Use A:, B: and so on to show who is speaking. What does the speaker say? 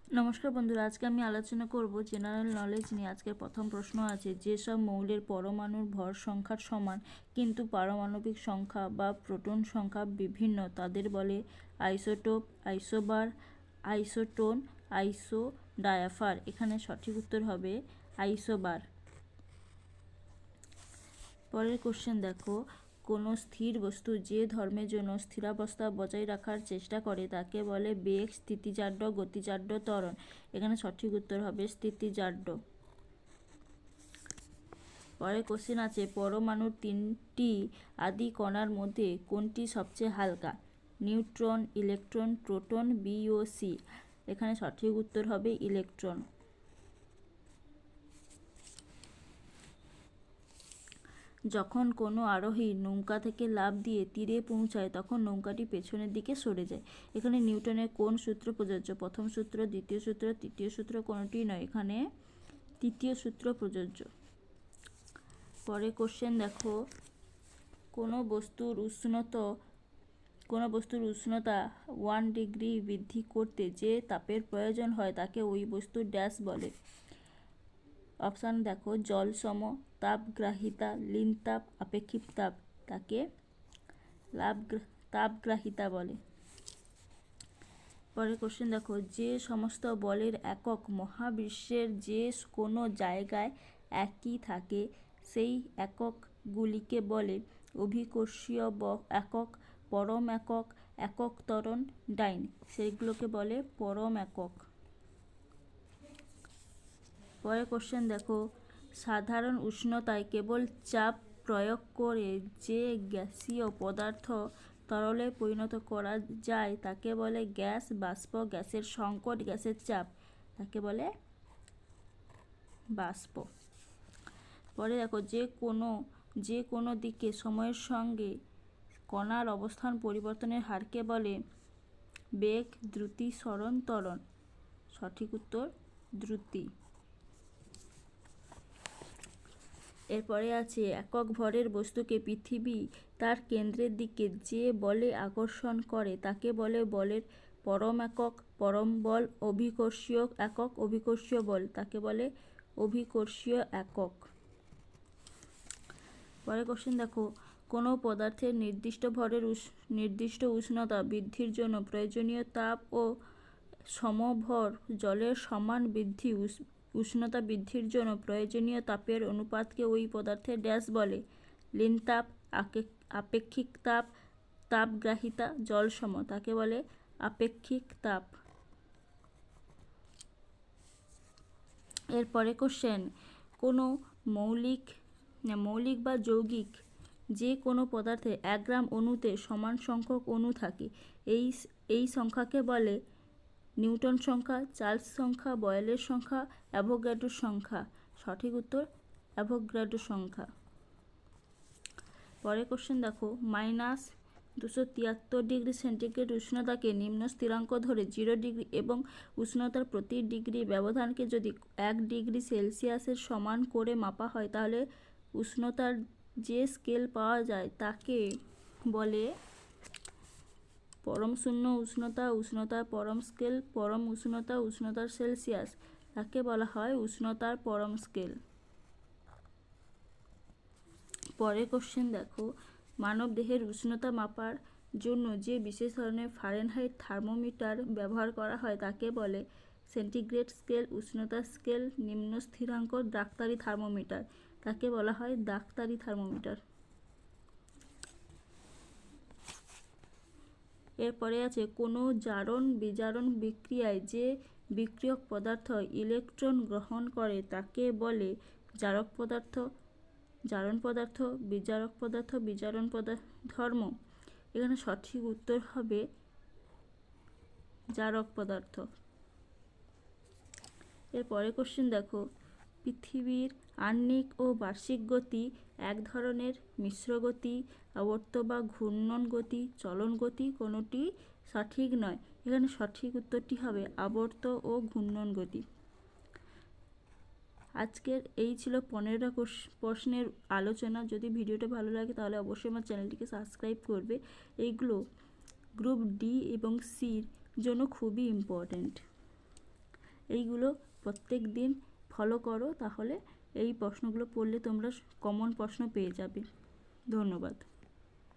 A: নমস্কার বন্ধুরা, আজকে আমি আলোচনা করব জেনারেল নলেজ নিয়ে। আজকের প্রথম প্রশ্ন আছে, যেসব মৌলের পরমাণুর ভর সংখ্যার সমান কিন্তু পারমাণবিক সংখ্যা বা প্রোটন সংখ্যা বিভিন্ন তাদের বলে আইসোটোপ, আইসোবার, আইসোটোন, আইসোডায়াফার। এখানে সঠিক উত্তর হবে আইসোবার। পরের কোশ্চেন দেখো, কোনো স্থির বস্তু যে ধর্মের জন্য স্থিরাবস্থা বজায় রাখার চেষ্টা করে তাকে বলে বেগ, স্থিতিজাড্য, গতিজাড্য, ত্বরণ। এখানে সঠিক উত্তর হবে স্থিতিজাড্য। পরের কোশ্চেন আছে, পরমাণুর তিনটি আদি কণার মধ্যে কোনটি সবচেয়ে হালকা? নিউট্রন, ইলেকট্রন, প্রোটন, বি ও সি। এখানে সঠিক উত্তর হবে ইলেকট্রন। যখন কোনো আরোহী নৌকা থেকে লাফ দিয়ে তীরে পৌঁছায় তখন নৌকাটি পেছনের দিকে সরে যায়। এখানে নিউটনের কোন সূত্র প্রযোজ্য? প্রথম সূত্র, দ্বিতীয় সূত্র, তৃতীয় সূত্র, কোনোটি নয়। এখানে তৃতীয় সূত্র প্রযোজ্য। পরে কোশ্চেন দেখো, কোনো বস্তুর উষ্ণতা 1 ডিগ্রি বৃদ্ধি করতে যে তাপের প্রয়োজন হয় তাকে ওই বস্তুর ড্যাশ বলে? অপশান দেখো, জল সম, তাপগ্রাহিতা, লীন তাপ, আপেক্ষিক তাপ। তাকে তাপগ্রাহিতা বলে। পরের কোশ্চেন দেখো, যে সমস্ত বলের একক মহাবিশ্বের যে কোনো জায়গায় একই থাকে সেই এককগুলিকে বলে অভিকর্ষীয় একক, পরম একক, একক ত্বরণ, ডাইন। সেইগুলোকে বলে পরম একক। পরের কোশ্চেন দেখো, সাধারণ উষ্ণতায় কেবল চাপ প্রয়োগ করে যে গ্যাসীয় পদার্থ তরলে পরিণত করা যায় তাকে বলে গ্যাস বাষ্প। গ্যাসের সংকট, গ্যাসের চাপ, তাকে বলে বাষ্প। পরে দেখো, যে কোনো দিকে সময়ের সঙ্গে কণার অবস্থান পরিবর্তনের হারকে বলে বেগ, দ্রুতি, সরণ, ত্বরণ। সঠিক উত্তর দ্রুতি। এরপরে আছে, একক ভরের বস্তুকে পৃথিবী তার কেন্দ্রের দিকে যে বলে আকর্ষণ করে তাকে বলে বলের পরম একক, পরম বল। অভিকর্ষীয় একক, অভিকর্ষীয় বল, তাকে বলে অভিকর্ষীয় একক। পরে কোশ্চেন দেখো, কোনো পদার্থের নির্দিষ্ট ভরের নির্দিষ্ট উষ্ণতা বৃদ্ধির জন্য প্রয়োজনীয় তাপ ও সমভর জলের সমান বৃদ্ধি উষ্ণতা বৃদ্ধির জন্য প্রয়োজনীয় তাপের অনুপাতকে ওই পদার্থের ড্যাশ বলে? লীন তাপ, আপেক্ষিক তাপ, তাপগ্রাহিতা, জল সম। তাকে বলে আপেক্ষিক তাপ। এরপরে কোশ্চেন, কোনো মৌলিক বা যৌগিক যে কোনো পদার্থে 1 গ্রাম অণুতে সমান সংখ্যক অণু থাকে এই সংখ্যাকে বলে নিউটন সংখ্যা, চার্লস সংখ্যা, বয়েলের সংখ্যা, অ্যাভোগাড্রোর সংখ্যা। সঠিক উত্তর অ্যাভোগাড্রো সংখ্যা। পরের কোশ্চেন দেখো, -273 ডিগ্রি সেন্টিগ্রেড উষ্ণতাকে নিম্ন স্থিরাঙ্ক ধরে 0 ডিগ্রি এবং উষ্ণতার প্রতি ডিগ্রি ব্যবধানকে যদি 1 ডিগ্রি সেলসিয়াসের সমান করে মাপা হয় তাহলে উষ্ণতার যে স্কেল পাওয়া যায় তাকে বলে পরম শূন্য উষ্ণতা, উষ্ণতার পরম স্কেল, পরম উষ্ণতা, উষ্ণতার সেলসিয়াস। তাকে বলা হয় উষ্ণতার পরম স্কেল। পরের কোশ্চেন দেখো, মানব দেহের উষ্ণতা মাপার জন্য যে বিশেষ ধরনের ফারেনহাইট থার্মোমিটার ব্যবহার করা হয় তাকে বলে সেন্টিগ্রেড স্কেল, উষ্ণতা স্কেল, নিম্ন স্থিরাঙ্ক, ডাক্তারি থার্মোমিটার। তাকে বলা হয় ডাক্তারি থার্মোমিটার। এরপরে আছে, কোনো জারণ বিজারণ বিক্রিয়ায় যে বিক্রিয়ক পদার্থ ইলেকট্রন গ্রহণ করে তাকে বলে জারক পদার্থ, জারণ পদার্থ, বিজারক পদার্থ, বিজারণ ধর্ম। এখানে সঠিক উত্তর হবে জারক পদার্থ। এরপরে কোশ্চেন দেখো, পৃথিবীর আহ্নিক ও বার্ষিক গতি এক ধরনের মিশ্র গতি, আবর্ত বা ঘূর্ণন গতি, চলন গতি, কোনোটি সঠিক নয়। এখানে সঠিক উত্তরটি হবে আবর্ত ও ঘূর্ণন গতি। আজকের এই ছিল 15টা প্রশ্নের আলোচনা। যদি ভিডিওটা ভালো লাগে তাহলে অবশ্যই আমার চ্যানেলটিকে সাবস্ক্রাইব করবে। এইগুলো গ্রুপ ডি এবং সির জন্য খুবই ইম্পর্ট্যান্ট। এইগুলো প্রত্যেক দিন ফলো করো, তাহলে এই প্রশ্নগুলো পড়লে তোমরা কমন প্রশ্ন পেয়ে যাবে। ধন্যবাদ।